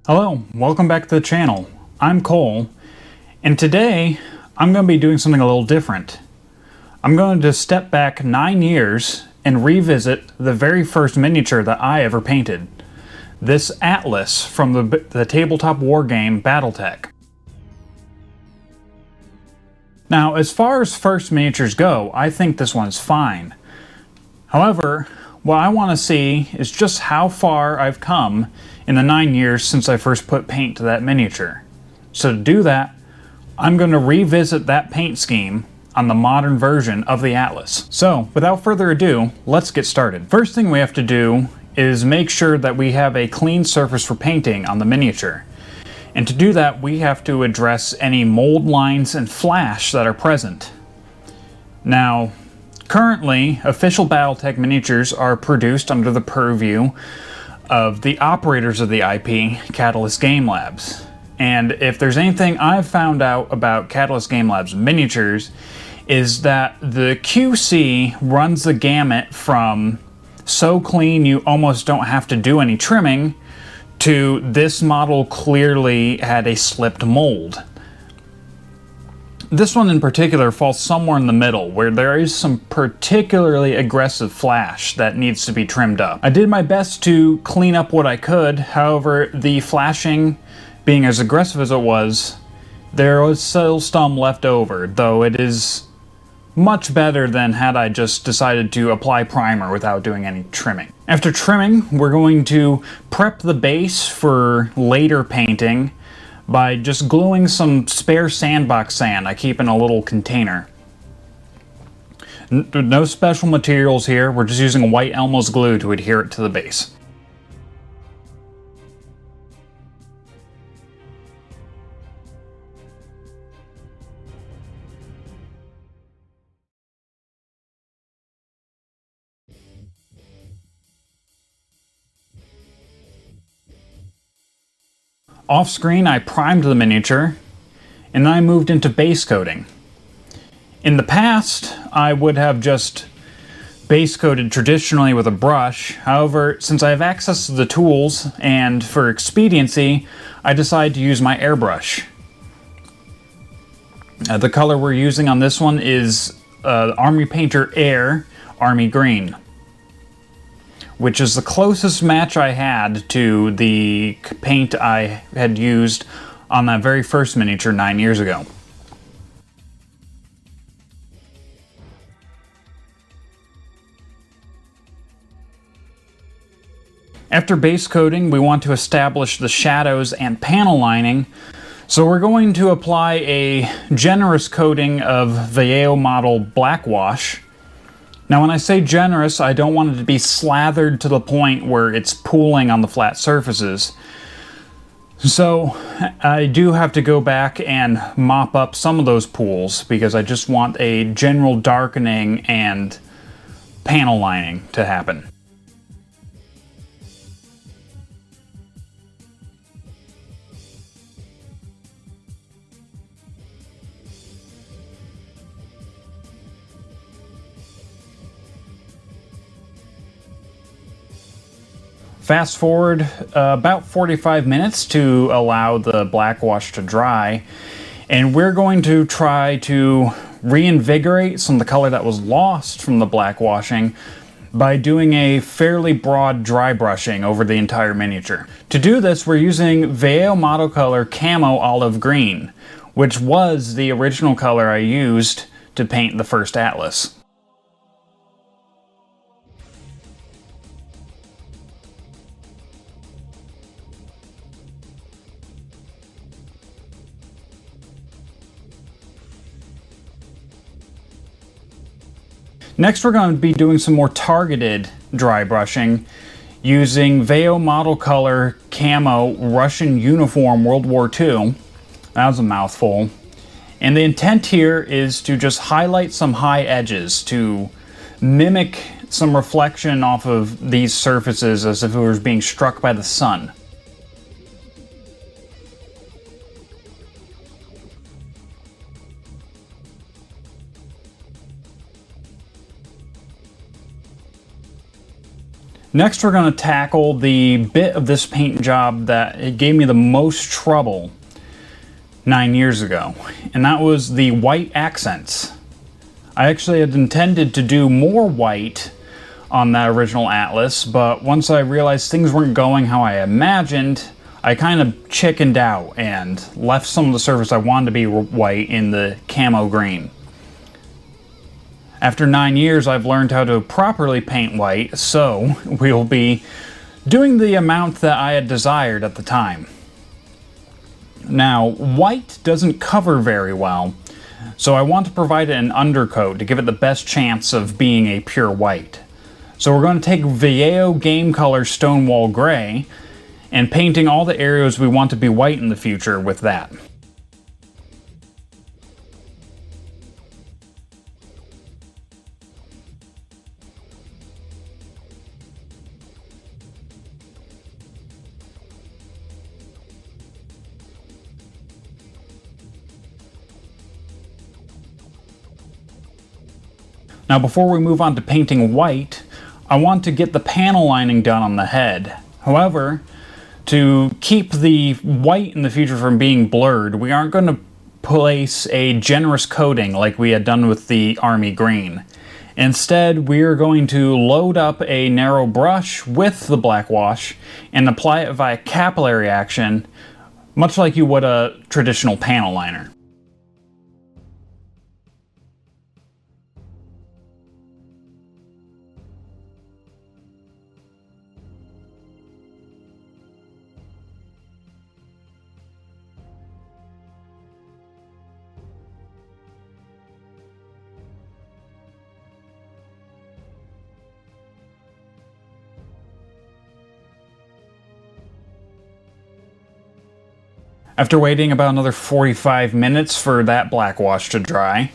Hello, welcome back to the channel. I'm Cole, and today I'm going to be doing something a little different. I'm going to step back 9 years and revisit the very first miniature that I ever painted. This Atlas from the tabletop war game Battletech. Now, as far as first miniatures go, I think this one's fine. However, what I want to see is just how far I've come in the 9 years since I first put paint to that miniature. So to do that, I'm going to revisit that paint scheme on the modern version of the Atlas. So without further ado, let's get started. First thing we have to do is make sure that we have a clean surface for painting on the miniature. And to do that, we have to address any mold lines and flash that are present. Now, currently, official Battletech miniatures are produced under the purview of the operators of the IP, Catalyst Game Labs. And if there's anything I've found out about Catalyst Game Labs miniatures, is that the QC runs the gamut from so clean you almost don't have to do any trimming, to this model clearly had a slipped mold. This one in particular falls somewhere in the middle, where there is some particularly aggressive flash that needs to be trimmed up. I did my best to clean up what I could, however, the flashing being as aggressive as it was, there was still some left over, though it is much better than had I just decided to apply primer without doing any trimming. After trimming, we're going to prep the base for later painting by just gluing some spare sandbox sand I keep in a little container. No special materials here, we're just using white Elmo's glue to adhere it to the base. Off screen, I primed the miniature, and then I moved into base coating. In the past, I would have just base coated traditionally with a brush. However, since I have access to the tools, and for expediency, I decided to use my airbrush. The color we're using on this one is Army Painter Air Army Green, which is the closest match I had to the paint I had used on that very first miniature 9 years ago. After base coating, we want to establish the shadows and panel lining, so we're going to apply a generous coating of Vallejo Model Black Wash. Now when I say generous, I don't want it to be slathered to the point where it's pooling on the flat surfaces. So I do have to go back and mop up some of those pools because I just want a general darkening and panel lining to happen. Fast forward about 45 minutes to allow the black wash to dry, and we're going to try to reinvigorate some of the color that was lost from the black washing by doing a fairly broad dry brushing over the entire miniature. To do this, we're using Vallejo Model Color Camo Olive Green, which was the original color I used to paint the first Atlas. Next, we're going to be doing some more targeted dry brushing using Vallejo Model Color Camo Russian Uniform World War II. That was a mouthful. And the intent here is to just highlight some high edges to mimic some reflection off of these surfaces as if it was being struck by the sun. Next, we're going to tackle the bit of this paint job that it gave me the most trouble 9 years ago, and that was the white accents. I actually had intended to do more white on that original Atlas, but once I realized things weren't going how I imagined, I kind of chickened out and left some of the surface I wanted to be white in the camo green. After 9 years, I've learned how to properly paint white, so we'll be doing the amount that I had desired at the time. Now, white doesn't cover very well, so I want to provide it an undercoat to give it the best chance of being a pure white. So we're going to take Vallejo Game Color Stonewall Gray and painting all the areas we want to be white in the future with that. Now before we move on to painting white, I want to get the panel lining done on the head. However, to keep the white in the future from being blurred, we aren't going to place a generous coating like we had done with the Army Green. Instead, we are going to load up a narrow brush with the black wash and apply it via capillary action, much like you would a traditional panel liner. After waiting about another 45 minutes for that black wash to dry,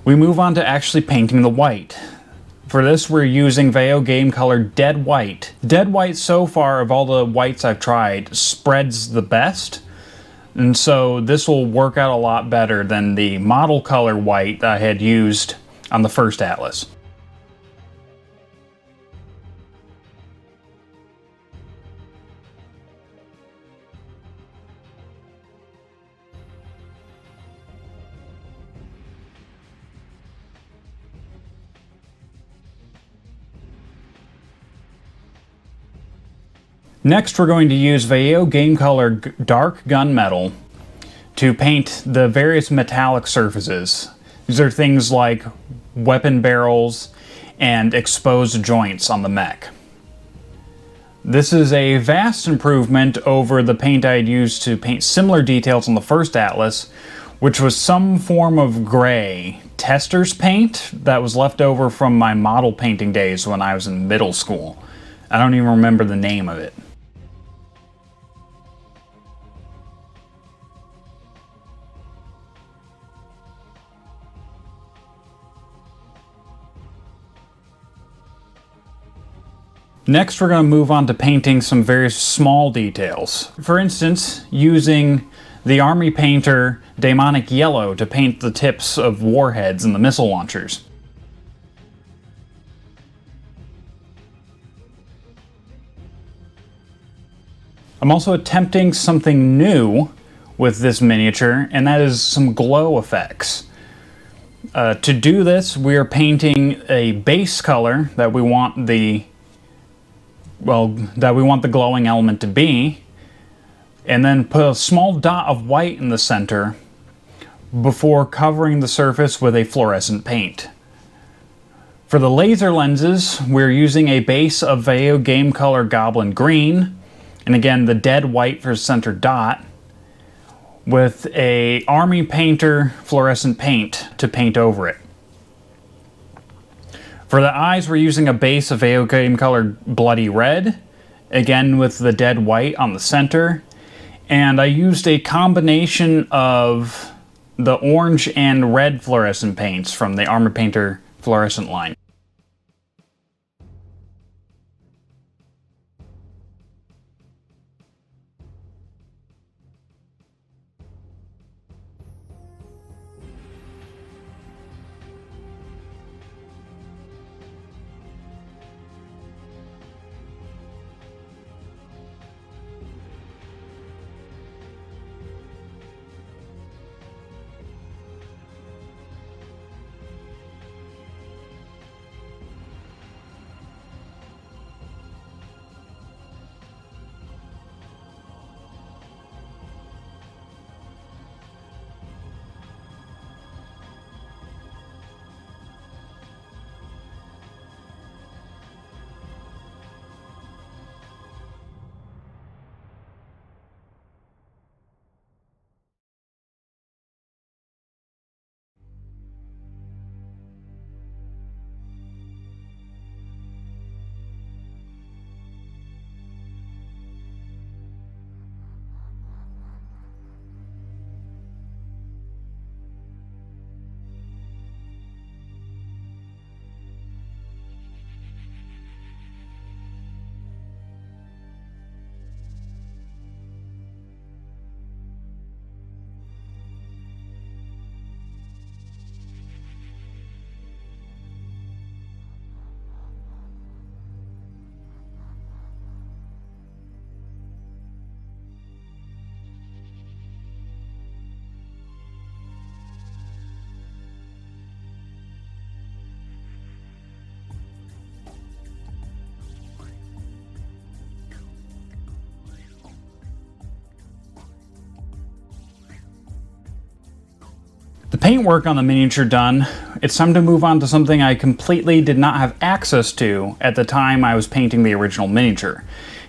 we move on to actually painting the white. For this, we're using Vallejo Game Color Dead White. Dead White, so far, of all the whites I've tried, spreads the best, and so this will work out a lot better than the model color white that I had used on the first Atlas. Next, we're going to use Vallejo Game Color Dark Gunmetal to paint the various metallic surfaces. These are things like weapon barrels and exposed joints on the mech. This is a vast improvement over the paint I had used to paint similar details on the first Atlas, which was some form of gray tester's paint that was left over from my model painting days when I was in middle school. I don't even remember the name of it. Next, we're going to move on to painting some very small details. For instance, using the Army Painter Demonic Yellow to paint the tips of warheads and the missile launchers. I'm also attempting something new with this miniature, and that is some glow effects. To do this, we are painting a base color that we want the glowing element to be, and then put a small dot of white in the center before covering the surface with a fluorescent paint. For the laser lenses, we're using a base of Vallejo Game Color Goblin Green, and again the dead white for center dot, with a Army Painter fluorescent paint to paint over it. For the eyes, we're using a base of Vallejo Game Color Bloody Red, again with the dead white on the center, and I used a combination of the orange and red fluorescent paints from the Armor Painter fluorescent line. The paintwork on the miniature done, it's time to move on to something I completely did not have access to at the time I was painting the original miniature,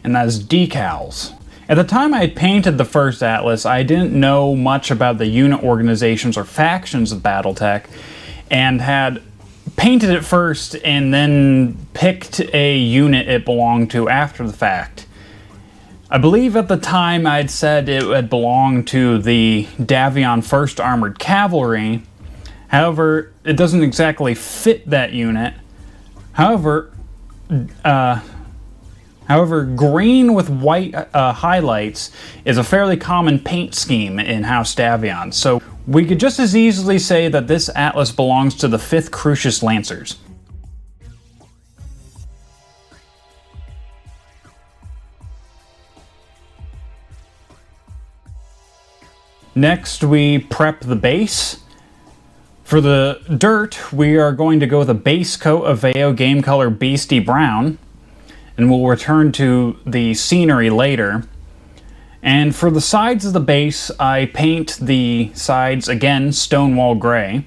and that is decals. At the time I had painted the first Atlas, I didn't know much about the unit organizations or factions of Battletech, and had painted it first and then picked a unit it belonged to after the fact. I believe at the time I'd said it had belonged to the Davion 1st Armored Cavalry. However, it doesn't exactly fit that unit. However, green with white highlights is a fairly common paint scheme in House Davion, so we could just as easily say that this Atlas belongs to the 5th Crucius Lancers. Next, we prep the base. For the dirt, we are going to go with a base coat of Veo Game Color Beastie Brown, and we'll return to the scenery later. And for the sides of the base, I paint the sides, again, Stonewall Gray.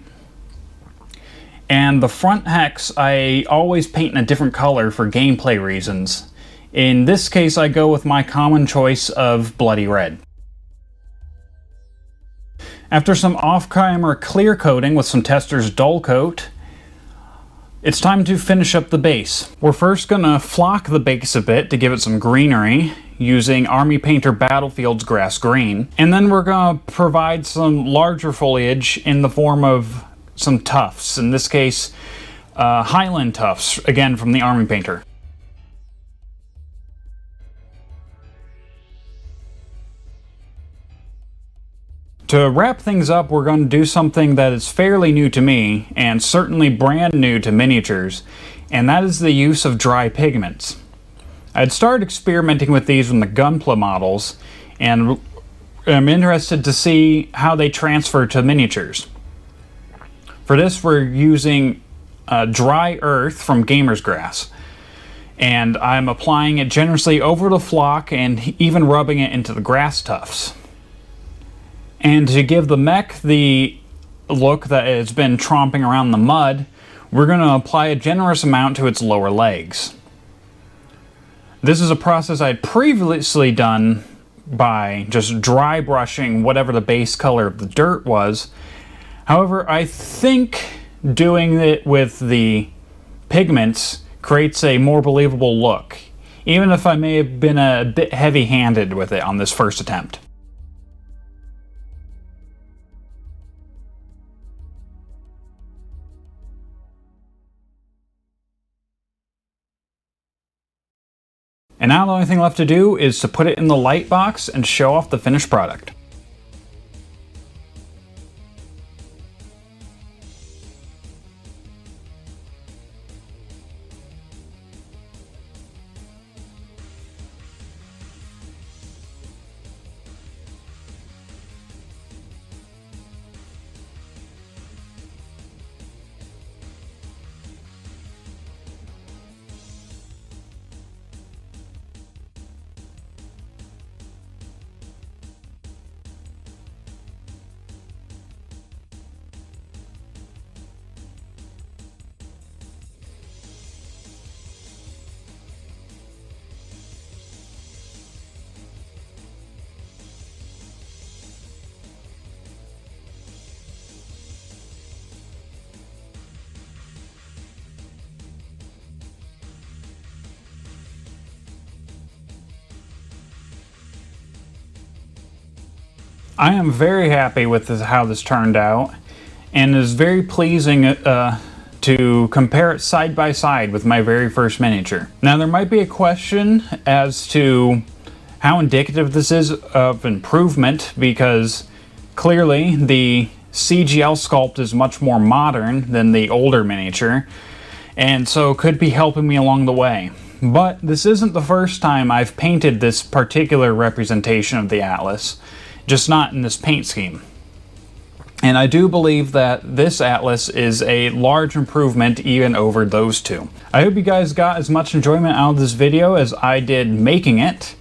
And the front hex, I always paint in a different color for gameplay reasons. In this case, I go with my common choice of Bloody Red. After some off-camera clear coating with some Tester's dull coat, it's time to finish up the base. We're first going to flock the base a bit to give it some greenery using Army Painter Battlefield's Grass Green. And then we're going to provide some larger foliage in the form of some tufts. In this case, Highland tufts, again from the Army Painter. To wrap things up, we're going to do something that is fairly new to me, and certainly brand new to miniatures, and that is the use of dry pigments. I had started experimenting with these from the Gunpla models, and I'm interested to see how they transfer to miniatures. For this, we're using dry earth from Gamer's Grass, and I'm applying it generously over the flock and even rubbing it into the grass tufts. And to give the mech the look that it's been tromping around the mud, we're going to apply a generous amount to its lower legs. This is a process I'd previously done by just dry brushing whatever the base color of the dirt was. However, I think doing it with the pigments creates a more believable look, even if I may have been a bit heavy-handed with it on this first attempt. And now the only thing left to do is to put it in the light box and show off the finished product. I am very happy with how this turned out, and it is very pleasing to compare it side by side with my very first miniature. Now there might be a question as to how indicative this is of improvement, because clearly the CGL sculpt is much more modern than the older miniature, and so could be helping me along the way. But this isn't the first time I've painted this particular representation of the Atlas, just not in this paint scheme. And I do believe that this Atlas is a large improvement even over those two. I hope you guys got as much enjoyment out of this video as I did making it.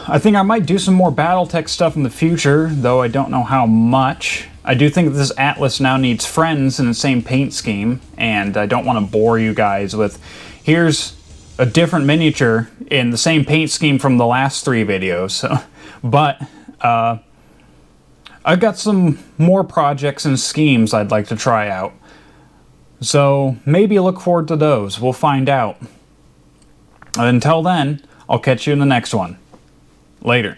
I think I might do some more Battletech stuff in the future, though I don't know how much. I do think this Atlas now needs friends in the same paint scheme, and I don't want to bore you guys with, here's a different miniature in the same paint scheme from the last 3 videos. So, but I've got some more projects and schemes I'd like to try out. So maybe look forward to those. We'll find out. Until then, I'll catch you in the next one. Later.